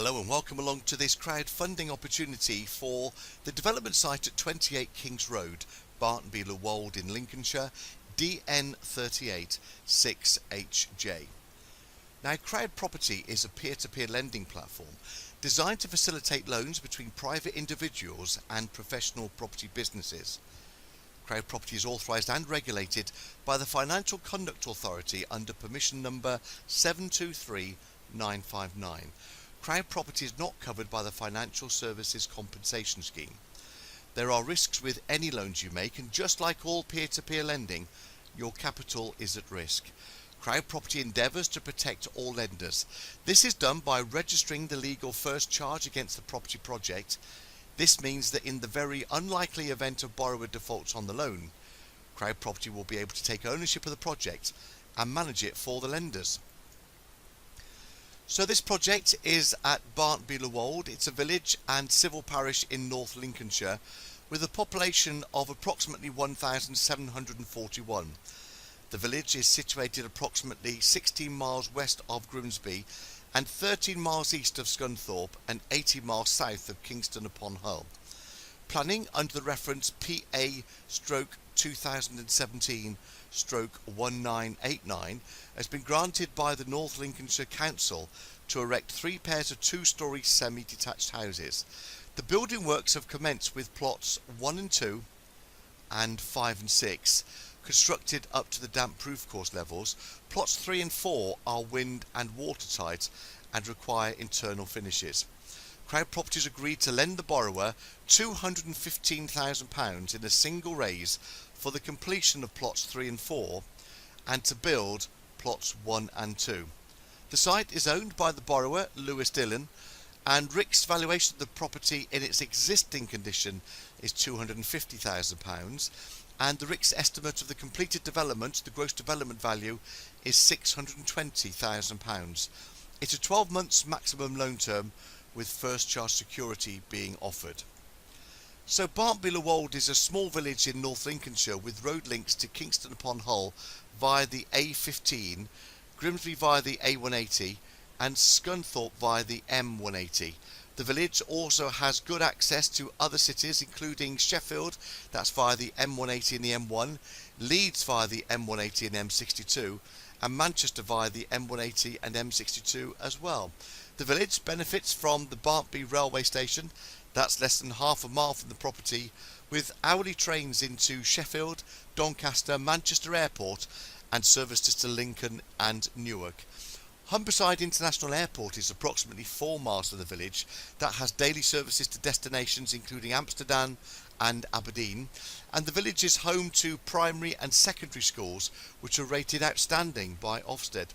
Hello and welcome along to this crowdfunding opportunity for the development site at 28 Kings Road, Barnetby, Wold in Lincolnshire, DN38 6HJ. Now, CrowdProperty is a peer-to-peer lending platform designed to facilitate loans between private individuals and professional property businesses. CrowdProperty is authorised and regulated by the Financial Conduct Authority under permission number 723959. CrowdProperty is not covered by the Financial Services Compensation Scheme. There are risks with any loans you make, and just like all peer-to-peer lending, your capital is at risk. CrowdProperty endeavours to protect all lenders. This is done by registering the legal first charge against the property project. This means that in the very unlikely event of borrower defaults on the loan, CrowdProperty will be able to take ownership of the project and manage it for the lenders. So this project is at Barnetby Wold. It's a village and civil parish in North Lincolnshire with a population of approximately 1,741. The village is situated approximately 16 miles west of Grimsby and 13 miles east of Scunthorpe and 80 miles south of Kingston upon Hull. Planning under the reference PA/2017/1989 has been granted by the North Lincolnshire Council to erect 3 pairs of 2-storey semi-detached houses. The building works have commenced with plots 1 and 2 and 5 and 6 constructed up to the damp proof course levels. Plots 3 and 4 are wind and watertight and require internal finishes. CrowdProperty agreed to lend the borrower £215,000 in a single raise for the completion of plots 3 and 4 and to build plots 1 and 2. The site is owned by the borrower, Lewis Dillon, and RICS valuation of the property in its existing condition is £250,000, and the RICS estimate of the completed development, the gross development value, is £620,000. It's a 12 months maximum loan term with first charge security being offered. So Barnetby Wold is a small village in North Lincolnshire with road links to Kingston upon Hull via the A15, Grimsby via the A180 and Scunthorpe via the M180. The village also has good access to other cities including Sheffield, that's via the M180 and the M1, Leeds via the M180 and M62, and Manchester via the M180 and M62 as well. The village benefits from the Barnetby railway station, that's less than half a mile from the property, with hourly trains into Sheffield, Doncaster, Manchester Airport and services to Lincoln and Newark. Humberside International Airport is approximately 4 miles from the village. That has daily services to destinations including Amsterdam and Aberdeen, and the village is home to primary and secondary schools which are rated outstanding by Ofsted.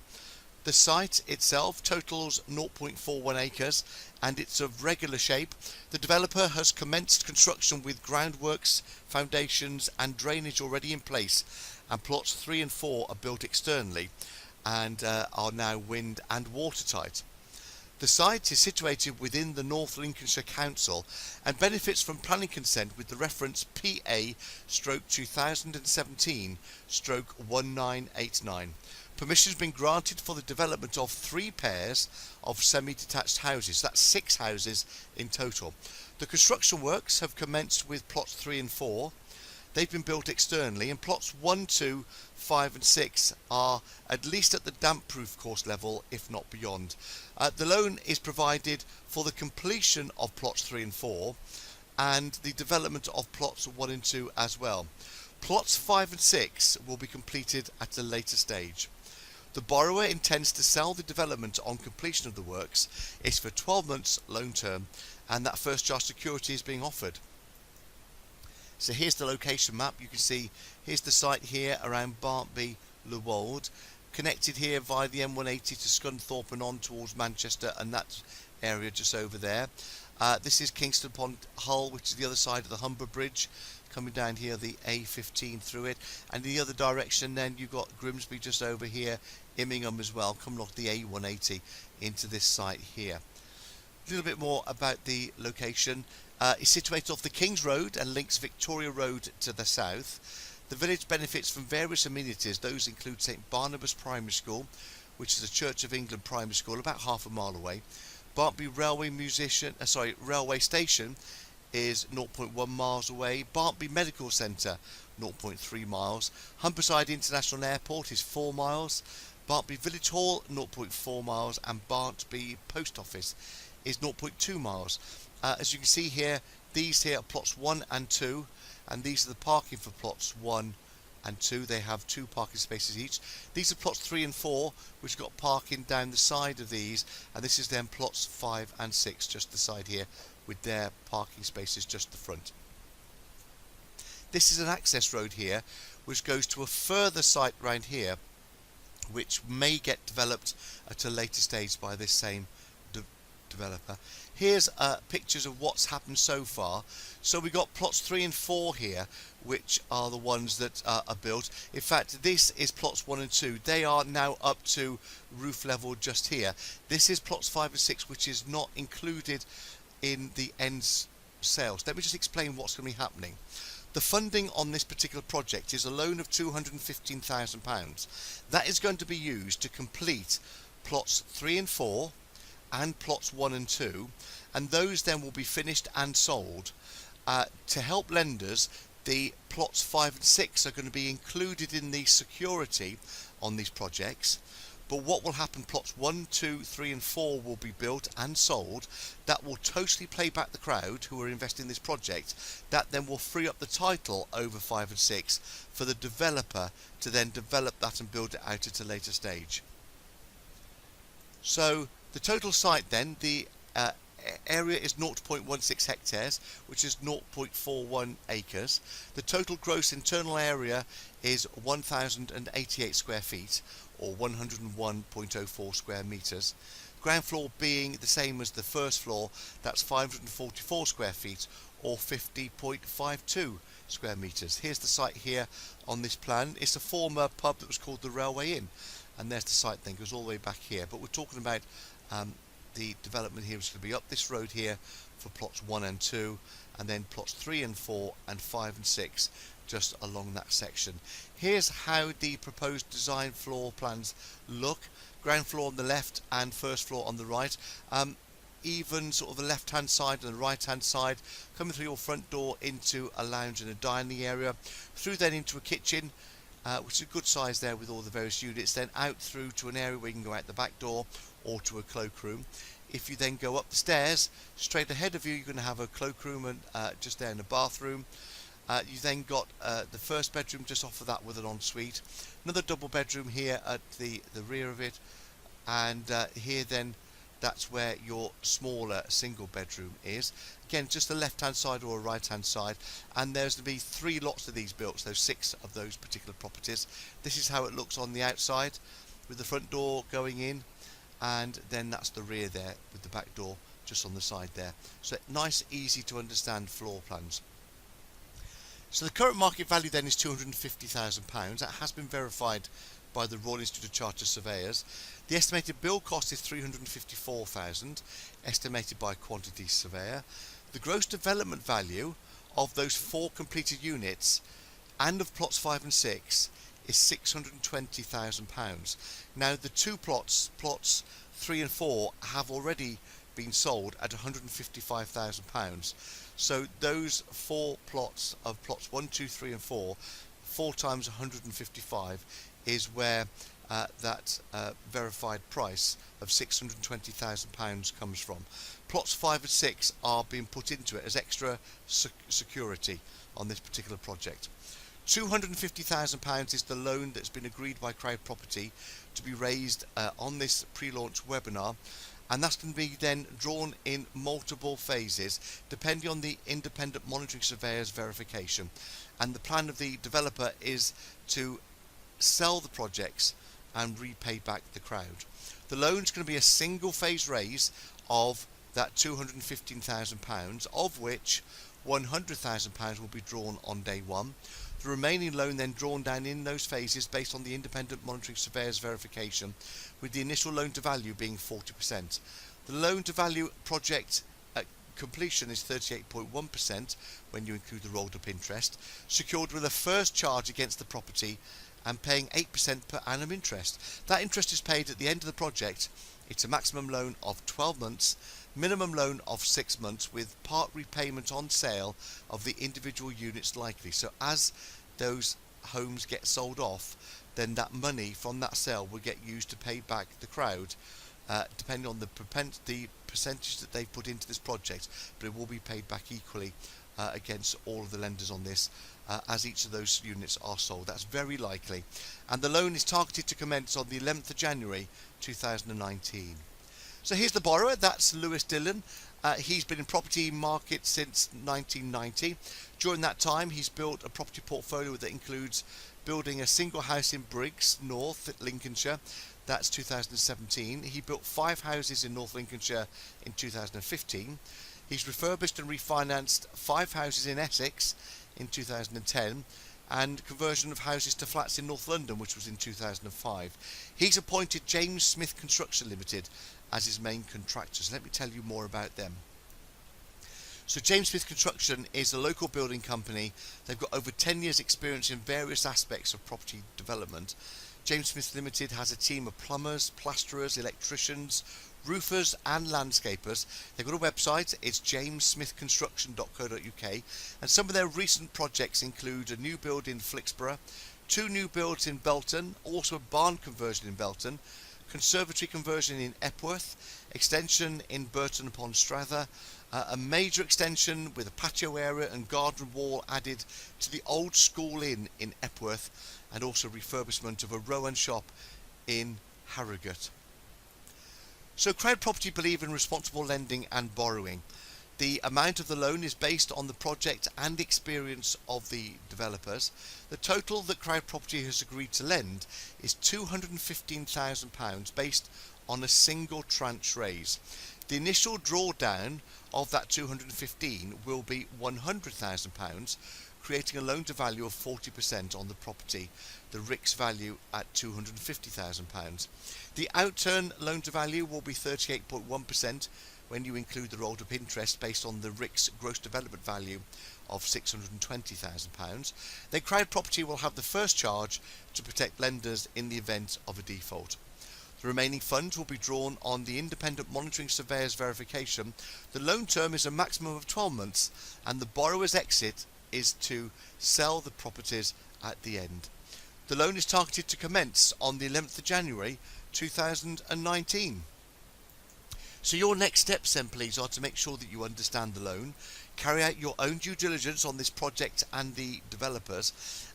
The site itself totals 0.41 acres and it's of regular shape. The developer has commenced construction with groundworks, foundations and drainage already in place, and plots 3 and 4 are built externally and are now wind and watertight. The site is situated within the North Lincolnshire Council and benefits from planning consent with the reference PA/2017/1989. Permission has been granted for the development of 3 pairs of semi-detached houses, that's 6 houses in total. The construction works have commenced with plots 3 and 4. They've been built externally, and plots 1, 2, 5 and 6 are at least at the damp proof course level, if not beyond. The loan is provided for the completion of plots 3 and 4 and the development of plots 1 and 2 as well. Plots 5 and 6 will be completed at a later stage. The borrower intends to sell the development on completion of the works. It's for 12 months loan term and that first charge security is being offered. So here's the location map. You can see here's the site here around Barnetby Wold, connected here via the M180 to Scunthorpe and on towards Manchester and that area just over there. This is Kingston upon Hull, which is the other side of the Humber Bridge, coming down here the A15 through it, and in the other direction then you've got Grimsby just over here, Immingham as well, coming off the A180 into this site here. A little bit more about the location. It's situated off the Kings Road and links Victoria Road to the south. The village benefits from various amenities. Those include St Barnabas Primary School, which is a Church of England primary school about half a mile away. Barnetby Railway Station is 0.1 miles away. Barnetby Medical Centre 0.3 miles. Humberside International Airport is 4 miles. Barnetby Village Hall 0.4 miles, and Barnetby Post Office is 0.2 miles. As you can see here, these here are plots 1 and 2, and these are the parking for plots 1 and 2. They have 2 parking spaces each. These are plots 3 and 4, which have got parking down the side of these, and this is then plots 5 and 6, just the side here, with their parking spaces just the front. This is an access road here, which goes to a further site round here, which may get developed at a later stage by this same developer. Here's pictures of what's happened so far. So we got plots 3 and 4 here, which are the ones that are built. In fact, this is plots 1 and 2. They are now up to roof level just here. This is plots 5 and 6, which is not included in the end sales. Let me just explain what's going to be happening. The funding on this particular project is a loan of £215,000. That is going to be used to complete plots 3 and 4 and plots 1 and 2, and those then will be finished and sold. To help lenders, the plots 5 and 6 are going to be included in the security on these projects. But what will happen, plots 1, 2, 3 and 4 will be built and sold. That will totally play back the crowd who are investing in this project. That then will free up the title over 5 and 6 for the developer to then develop that and build it out at a later stage. So the total site then, the area is 0.16 hectares, which is 0.41 acres. The total gross internal area is 1,088 square feet, or 101.04 square metres. Ground floor being the same as the first floor, that's 544 square feet, or 50.52 square metres. Here's the site here on this plan. It's a former pub that was called the Railway Inn, and there's the site then, goes all the way back here. But we're talking about the development here is going to be up this road here for plots 1 and 2, and then plots 3 and 4 and 5 and 6 just along that section. Here's how the proposed design floor plans look. Ground floor on the left and first floor on the right. Even sort of the left hand side and the right hand side, coming through your front door into a lounge and a dining area, through then into a kitchen, which is a good size there with all the various units, then out through to an area where you can go out the back door or to a cloakroom. If you then go up the stairs, straight ahead of you, you're going to have a cloakroom and just there in a bathroom. You then got the first bedroom just off of that with an ensuite. Another double bedroom here at the rear of it, and here then that's where your smaller single bedroom is. Again, just the left hand side or a right hand side, and there's to be 3 lots of these built, so 6 of those particular properties. This is how it looks on the outside, with the front door going in, and then that's the rear there with the back door just on the side there. So nice, easy to understand floor plans. So the current market value then is £250,000. That has been verified by the Royal Institute of Chartered Surveyors. The estimated build cost is £354,000, estimated by a quantity surveyor. The gross development value of those 4 completed units and of plots 5 and 6 is £620,000. Now the 2 plots 3 and 4, have already been sold at £155,000. So those 4 plots of plots 1, 2, 3 and 4, 4 times 155 is where that verified price of £620,000 comes from. Plots 5 and 6 are being put into it as extra security on this particular project. £250,000 is the loan that's been agreed by CrowdProperty to be raised on this pre-launch webinar, and that's going to be then drawn in multiple phases depending on the independent monitoring surveyor's verification. And the plan of the developer is to sell the projects and repay back the crowd. The loan is going to be a single phase raise of that £215,000, of which £100,000 will be drawn on day 1. The remaining loan then drawn down in those phases based on the independent monitoring surveyor's verification, with the initial loan to value being 40%. The loan to value project completion is 38.1% when you include the rolled up interest, secured with a first charge against the property and paying 8% per annum interest. That interest is paid at the end of the project It's a maximum loan of 12 months, minimum loan of 6 months with part repayment on sale of the individual units likely. So as those homes get sold off, then that money from that sale will get used to pay back the crowd, depending on the percentage that they've put into this project, but it will be paid back equally against all of the lenders on this as each of those units are sold. That's very likely. And the loan is targeted to commence on the 11th of January 2019. So here's the borrower, that's Lewis Dillon. He's been in property market since 1990. During that time, he's built a property portfolio that includes building a single house in Briggs, North Lincolnshire. That's 2017. He built 5 houses in North Lincolnshire in 2015. He's refurbished and refinanced 5 houses in Essex in 2010 and conversion of houses to flats in North London, which was in 2005. He's appointed James Smith Construction Limited as his main contractor. So let me tell you more about them. So James Smith Construction is a local building company. They've got over 10 years experience in various aspects of property development. James Smith Limited has a team of plumbers, plasterers, electricians, roofers and landscapers. They've got a website, it's jamessmithconstruction.co.uk, and some of their recent projects include a new build in Flixborough, 2 new builds in Belton, also a barn conversion in Belton, conservatory conversion in Epworth, extension in Burton upon Strather, a major extension with a patio area and garden wall added to the old school inn in Epworth, and also refurbishment of a Rowan shop in Harrogate. So CrowdProperty believe in responsible lending and borrowing. The amount of the loan is based on the project and experience of the developers. The total that CrowdProperty has agreed to lend is £215,000 based on a single tranche raise. The initial drawdown of that 215 will be £100,000, creating a loan to value of 40% on the property, the RICS value at £250,000. The outturn loan to value will be 38.1% when you include the rolled up interest based on the RICS gross development value of £620,000. Then CrowdProperty will have the first charge to protect lenders in the event of a default. The remaining funds will be drawn on the independent monitoring surveyor's verification. The loan term is a maximum of 12 months and the borrower's exit is to sell the properties at the end. The loan is targeted to commence on the 11th of January 2019. So your next steps then please are to make sure that you understand the loan, carry out your own due diligence on this project and the developers,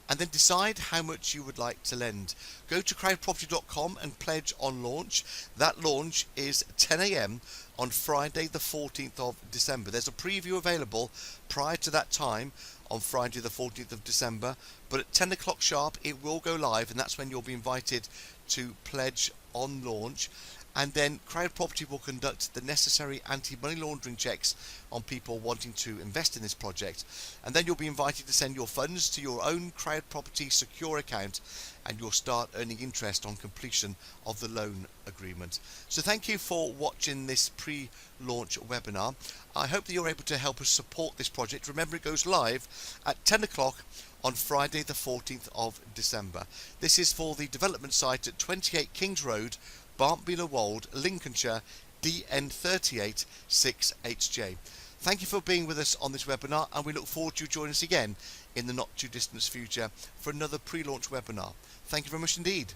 and then decide how much you would like to lend. Go to crowdproperty.com and pledge on launch. That launch is 10 AM on Friday the 14th of December. There's a preview available prior to that time on Friday the 14th of December, but at 10 o'clock sharp it will go live, and that's when you'll be invited to pledge on launch. And then CrowdProperty will conduct the necessary anti-money laundering checks on people wanting to invest in this project. And then you'll be invited to send your funds to your own CrowdProperty secure account, and you'll start earning interest on completion of the loan agreement. So thank you for watching this pre-launch webinar. I hope that you're able to help us support this project. Remember, it goes live at 10 o'clock on Friday the 14th of December. This is for the development site at 28 Kings Road, Barnetby, Wold, Lincolnshire, DN38 6HJ. Thank you for being with us on this webinar, and we look forward to you joining us again in the not too distant future for another pre-launch webinar. Thank you very much indeed.